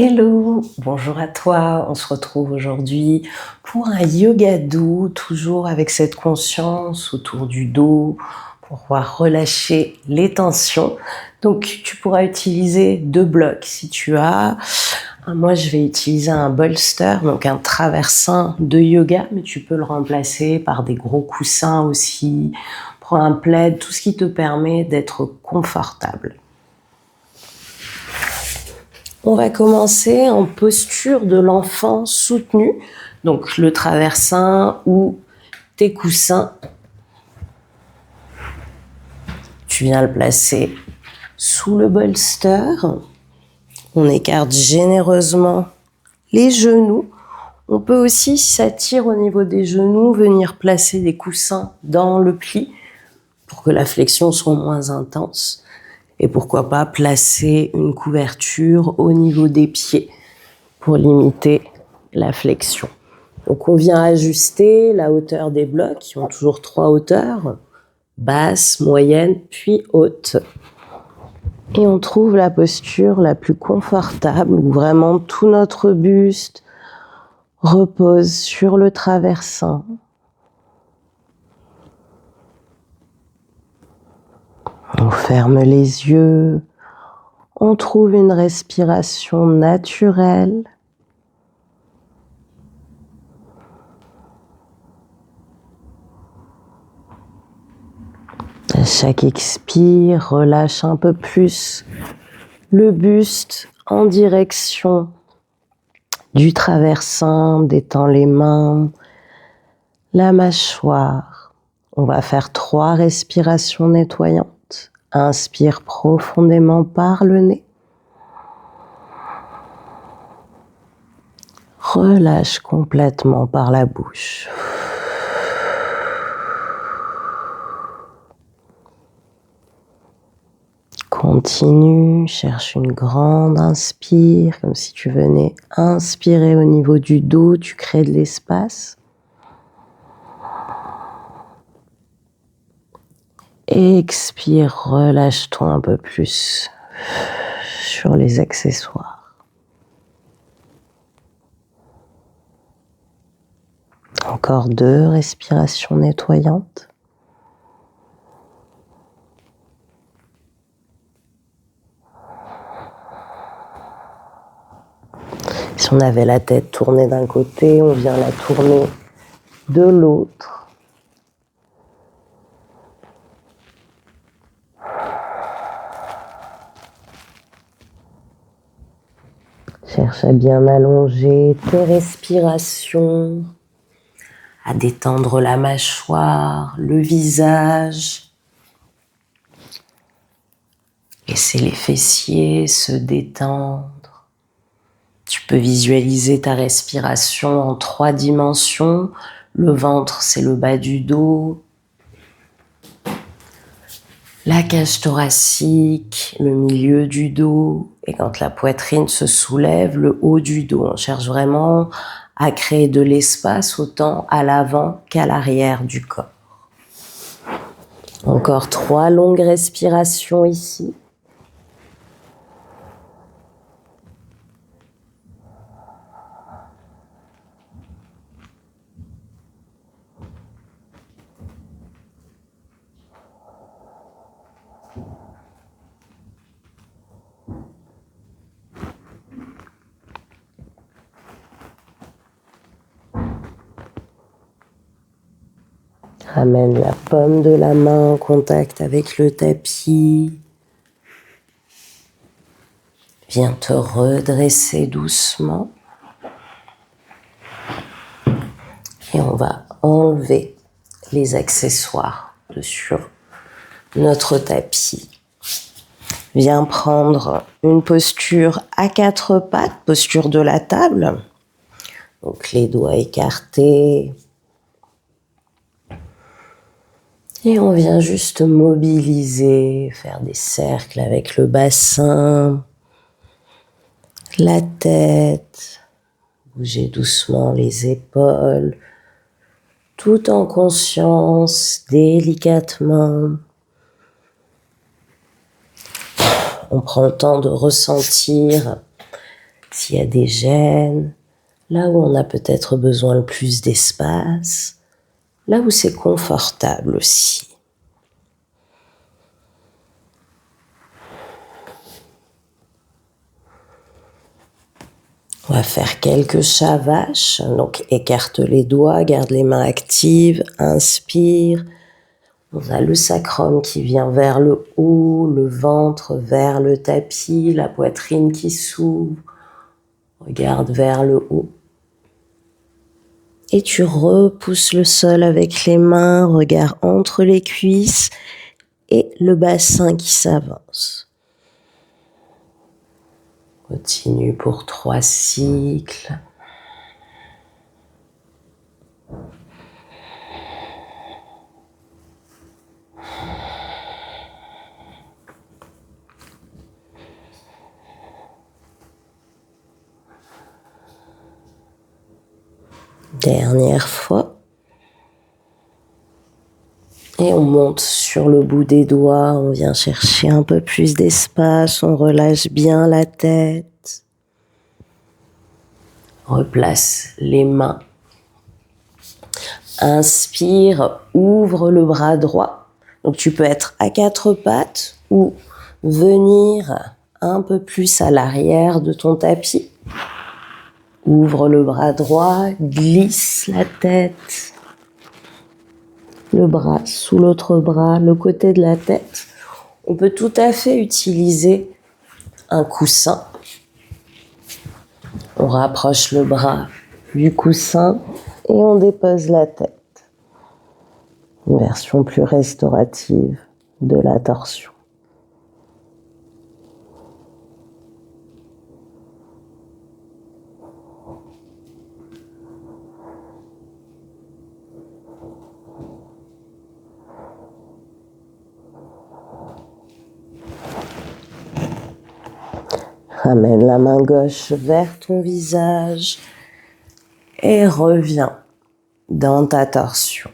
Hello, bonjour à toi. On se retrouve aujourd'hui pour un yoga doux, toujours avec cette conscience autour du dos pour pouvoir relâcher les tensions. Donc, tu pourras utiliser 2 blocs si tu as. Moi, je vais utiliser un bolster, donc un traversin de yoga, mais tu peux le remplacer par des gros coussins aussi. Prends un plaid, tout ce qui te permet d'être confortable. On va commencer en posture de l'enfant soutenu, donc le traversin ou tes coussins. Tu viens le placer sous le bolster. On écarte généreusement les genoux. On peut aussi s'attirer au niveau des genoux, venir placer des coussins dans le pli pour que la flexion soit moins intense. Et pourquoi pas placer une couverture au niveau des pieds pour limiter la flexion. Donc on vient ajuster la hauteur des blocs, qui ont toujours 3 hauteurs, basse, moyenne, puis haute. Et on trouve la posture la plus confortable, où vraiment tout notre buste repose sur le traversin. On ferme les yeux, on trouve une respiration naturelle. À chaque expire, relâche un peu plus le buste en direction du traversin, détends les mains, la mâchoire. On va faire 3 respirations nettoyantes. Inspire profondément par le nez. Relâche complètement par la bouche. Continue, cherche une grande inspire, comme si tu venais inspirer au niveau du dos, tu crées de l'espace. Expire, relâche-toi un peu plus sur les accessoires. Encore 2 respirations nettoyantes. Si on avait la tête tournée d'un côté, on vient la tourner de l'autre. Cherche à bien allonger tes respirations, à détendre la mâchoire, le visage. Laissez les fessiers se détendre. Tu peux visualiser ta respiration en 3 dimensions. Le ventre, c'est le bas du dos. La cage thoracique, le milieu du dos. Et quand la poitrine se soulève, le haut du dos. On cherche vraiment à créer de l'espace autant à l'avant qu'à l'arrière du corps. Encore 3 longues respirations ici. Ramène la paume de la main en contact avec le tapis. Viens te redresser doucement. Et on va enlever les accessoires de sur notre tapis. Viens prendre une posture à 4 pattes, posture de la table. Donc les doigts écartés. Et on vient juste mobiliser, faire des cercles avec le bassin, la tête, bouger doucement les épaules, tout en conscience, délicatement. On prend le temps de ressentir s'il y a des gênes, là où on a peut-être besoin le plus d'espace, là où c'est confortable aussi. On va faire quelques chats vaches, donc écarte les doigts, garde les mains actives, inspire. On a le sacrum qui vient vers le haut, le ventre vers le tapis, la poitrine qui s'ouvre. Regarde vers le haut. Et tu repousses le sol avec les mains, regard entre les cuisses et le bassin qui s'avance. Continue pour 3 cycles. Dernière fois. Et on monte sur le bout des doigts, on vient chercher un peu plus d'espace, on relâche bien la tête. Replace les mains. Inspire, ouvre le bras droit. Donc tu peux être à 4 pattes ou venir un peu plus à l'arrière de ton tapis. Ouvre le bras droit, glisse la tête. Le bras sous l'autre bras, le côté de la tête. On peut tout à fait utiliser un coussin. On rapproche le bras du coussin et on dépose la tête. Une version plus restaurative de la torsion. Ramène la main gauche vers ton visage et reviens dans ta torsion.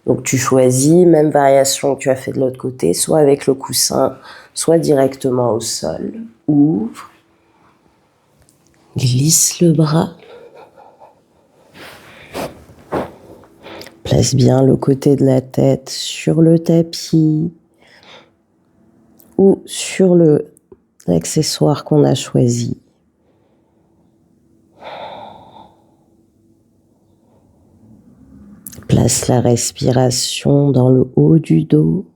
Donc tu choisis, même variation que tu as fait de l'autre côté, soit avec le coussin, soit directement au sol. Ouvre, glisse le bras, place bien le côté de la tête sur le tapis ou sur l'accessoire qu'on a choisi. Place la respiration dans le haut du dos.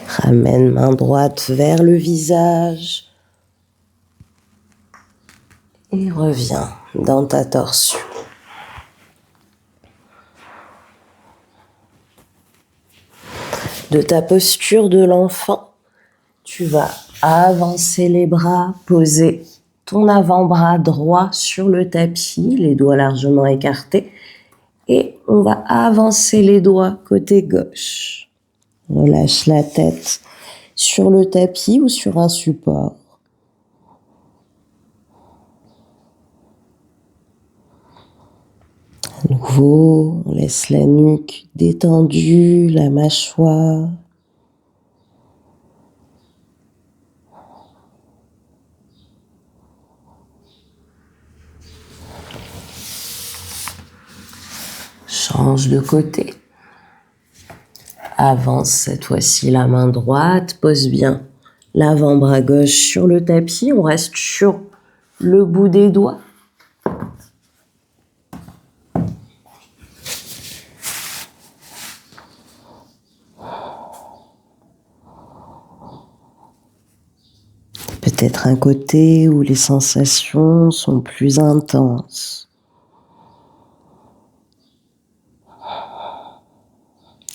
Ramène main droite vers le visage. Et reviens dans ta torsion. De ta posture de l'enfant, tu vas avancer les bras, poser ton avant-bras droit sur le tapis, les doigts largement écartés, et on va avancer les doigts côté gauche. Relâche la tête sur le tapis ou sur un support. À nouveau, on laisse la nuque détendue, la mâchoire. Change de côté. Avance cette fois-ci la main droite, pose bien l'avant-bras gauche sur le tapis. On reste sur le bout des doigts. Peut-être un côté où les sensations sont plus intenses.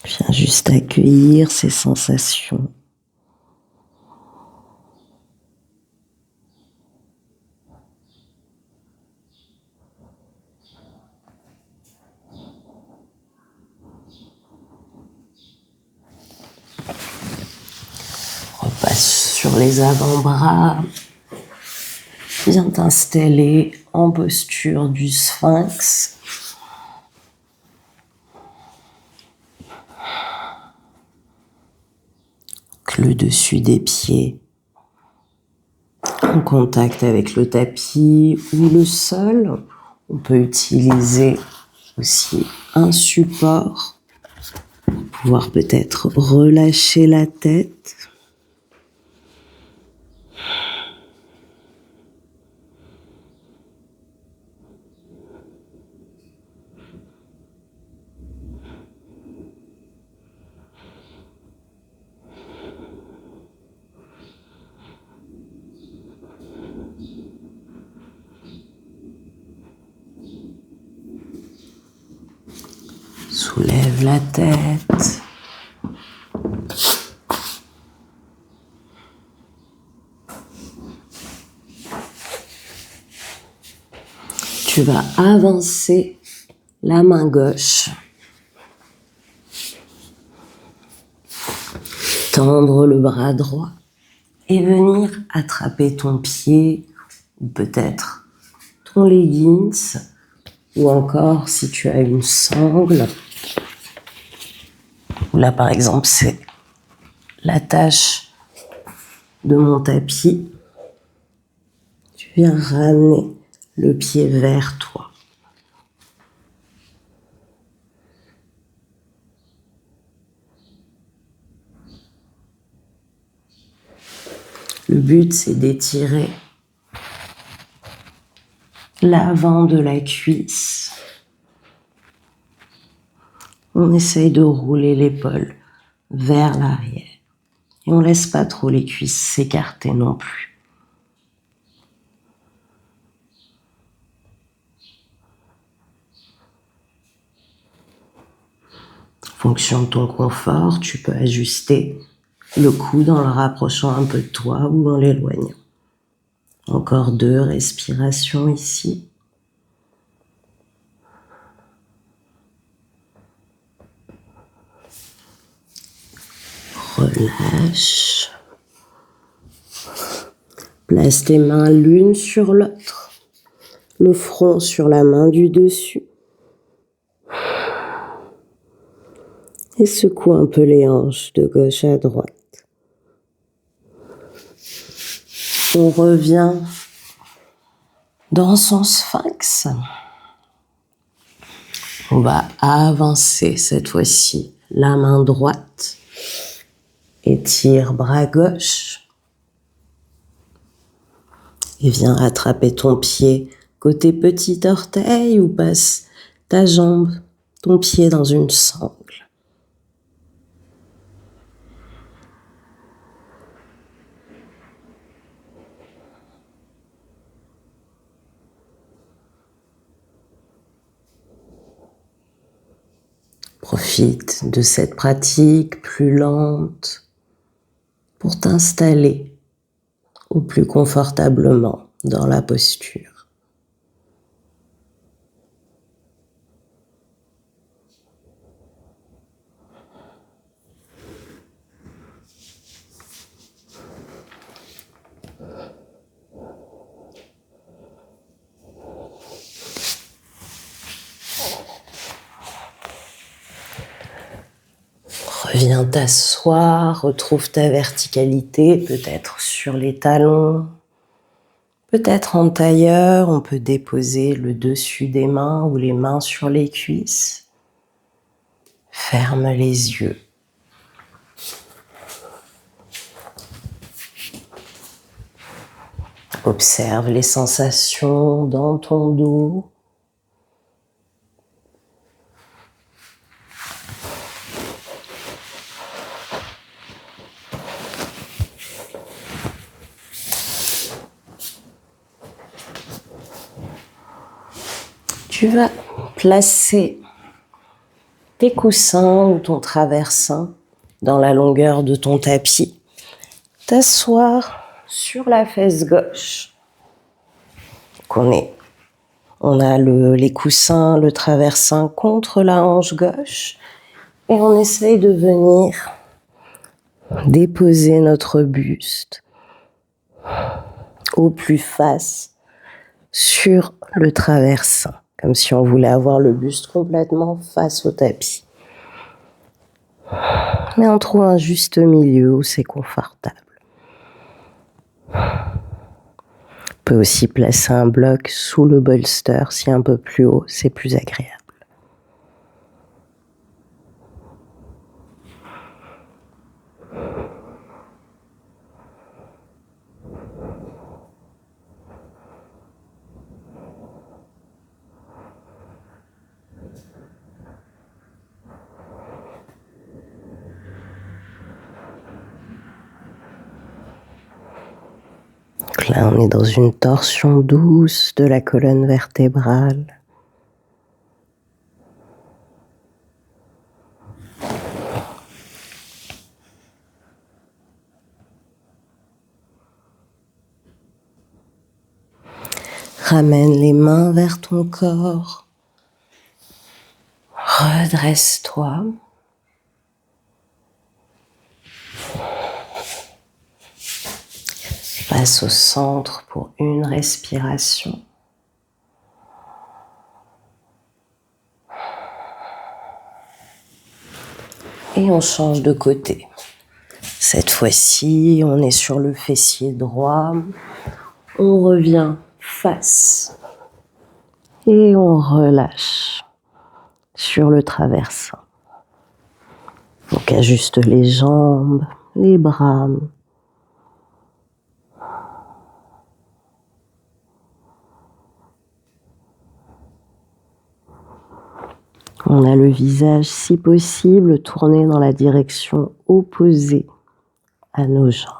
Viens juste accueillir ces sensations. Repasse sur les avant-bras. Viens t'installer en posture du sphinx. Le dessus des pieds en contact avec le tapis ou le sol. On peut utiliser aussi un support pour pouvoir peut-être relâcher la tête. Soulève la tête. Tu vas avancer la main gauche. Tendre le bras droit et venir attraper ton pied ou peut-être ton leggings ou encore si tu as une sangle. Là par exemple c'est l'attache de mon tapis. Tu viens ramener le pied vers toi. Le but, c'est d'étirer l'avant de la cuisse. On essaye de rouler l'épaule vers l'arrière. Et on ne laisse pas trop les cuisses s'écarter non plus. En fonction de ton confort, tu peux ajuster le coude en le rapprochant un peu de toi ou en l'éloignant. Encore 2 respirations ici. Relâche. Place tes mains l'une sur l'autre, le front sur la main du dessus. Et secoue un peu les hanches de gauche à droite. On revient dans son sphinx. On va avancer cette fois-ci la main droite. Étire bras gauche. Et viens attraper ton pied côté petit orteil ou passe ta jambe, ton pied dans une sangle. Profite de cette pratique plus lente pour t'installer au plus confortablement dans la posture. Reviens t'asseoir, retrouve ta verticalité, peut-être sur les talons, peut-être en tailleur. On peut déposer le dessus des mains ou les mains sur les cuisses. Ferme les yeux. Observe les sensations dans ton dos. Tu vas placer tes coussins ou ton traversin dans la longueur de ton tapis. T'asseoir sur la fesse gauche. On a les coussins, le traversin contre la hanche gauche et on essaye de venir déposer notre buste au plus face sur le traversin, comme si on voulait avoir le buste complètement face au tapis. Mais on trouve un juste milieu où c'est confortable. On peut aussi placer un bloc sous le bolster, si un peu plus haut, c'est plus agréable. Donc là, on est dans une torsion douce de la colonne vertébrale. Ramène les mains vers ton corps. Redresse-toi. Passe au centre pour une respiration. Et on change de côté. Cette fois-ci, on est sur le fessier droit. On revient face. Et on relâche sur le traversin. Donc ajuste les jambes, les bras. On a le visage, si possible, tourné dans la direction opposée à nos jambes.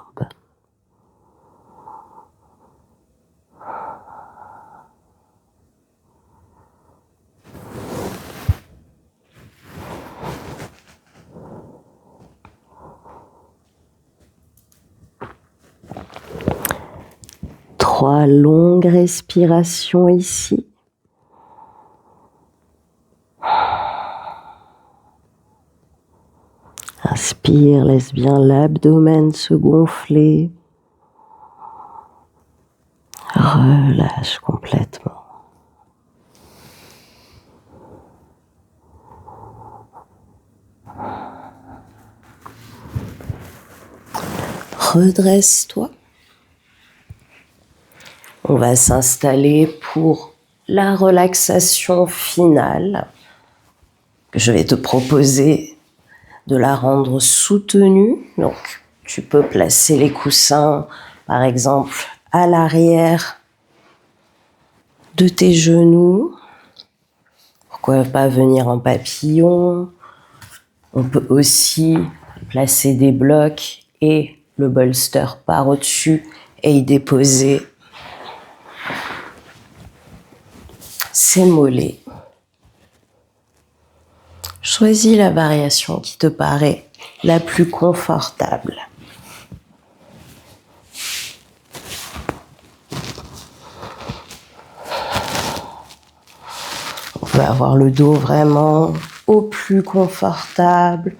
Trois longues respirations ici. Inspire, laisse bien l'abdomen se gonfler. Relâche complètement. Redresse-toi. On va s'installer pour la relaxation finale que je vais te proposer de la rendre soutenue. Donc, tu peux placer les coussins, par exemple, à l'arrière de tes genoux. Pourquoi pas venir en papillon? On peut aussi placer des blocs et le bolster par au-dessus et y déposer ses mollets. Choisis la variation qui te paraît la plus confortable. On peut avoir le dos vraiment au plus confortable.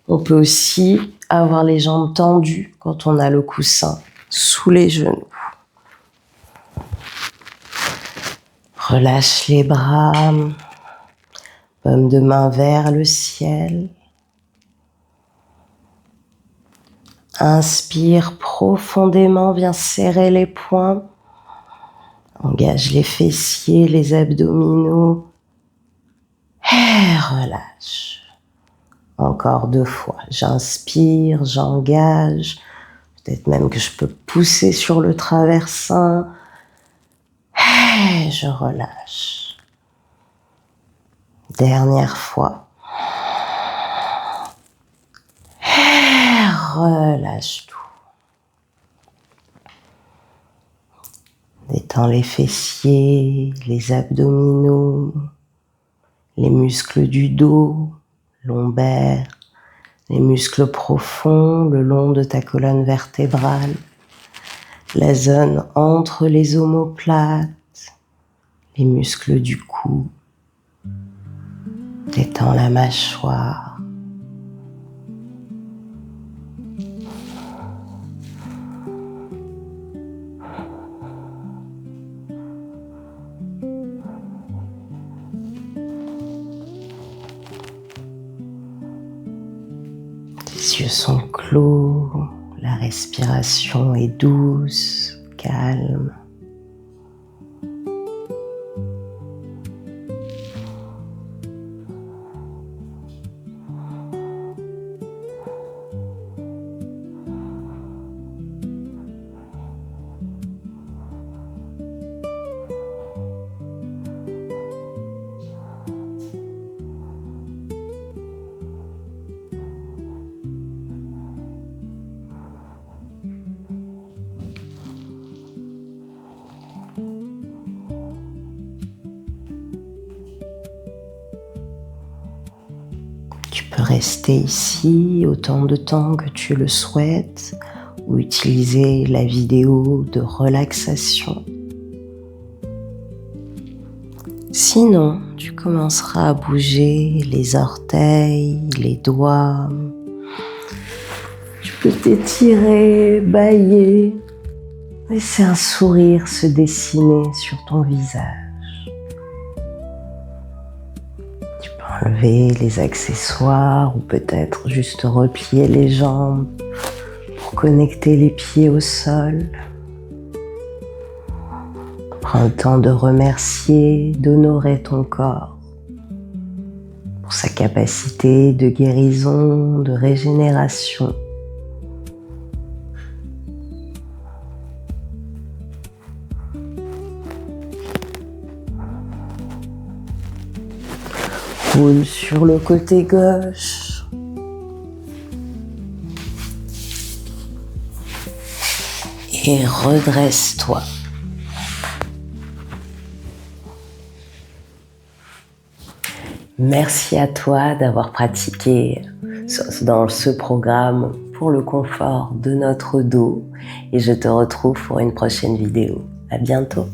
On peut aussi avoir les jambes tendues quand on a le coussin sous les genoux. Relâche les bras, paume de main vers le ciel. Inspire profondément, viens serrer les poings. Engage les fessiers, les abdominaux. Et relâche. Encore 2 fois. J'inspire, j'engage. Peut-être même que je peux pousser sur le traversin. Et je relâche. Dernière fois. Et relâche tout. Détends les fessiers, les abdominaux, les muscles du dos, lombaires, les muscles profonds le long de ta colonne vertébrale, la zone entre les omoplates, les muscles du cou. Détends la mâchoire. yeux sont clos, la respiration est douce, calme. Tu peux rester ici autant de temps que tu le souhaites ou utiliser la vidéo de relaxation. Sinon, tu commenceras à bouger les orteils, les doigts. Tu peux t'étirer, bâiller, laisser un sourire se dessiner sur ton visage. Enlever les accessoires ou peut-être juste replier les jambes pour connecter les pieds au sol. Prends le temps de remercier, d'honorer ton corps pour sa capacité de guérison, de régénération. Roule sur le côté gauche. Et redresse-toi. Merci à toi d'avoir pratiqué dans ce programme pour le confort de notre dos. Et je te retrouve pour une prochaine vidéo. À bientôt.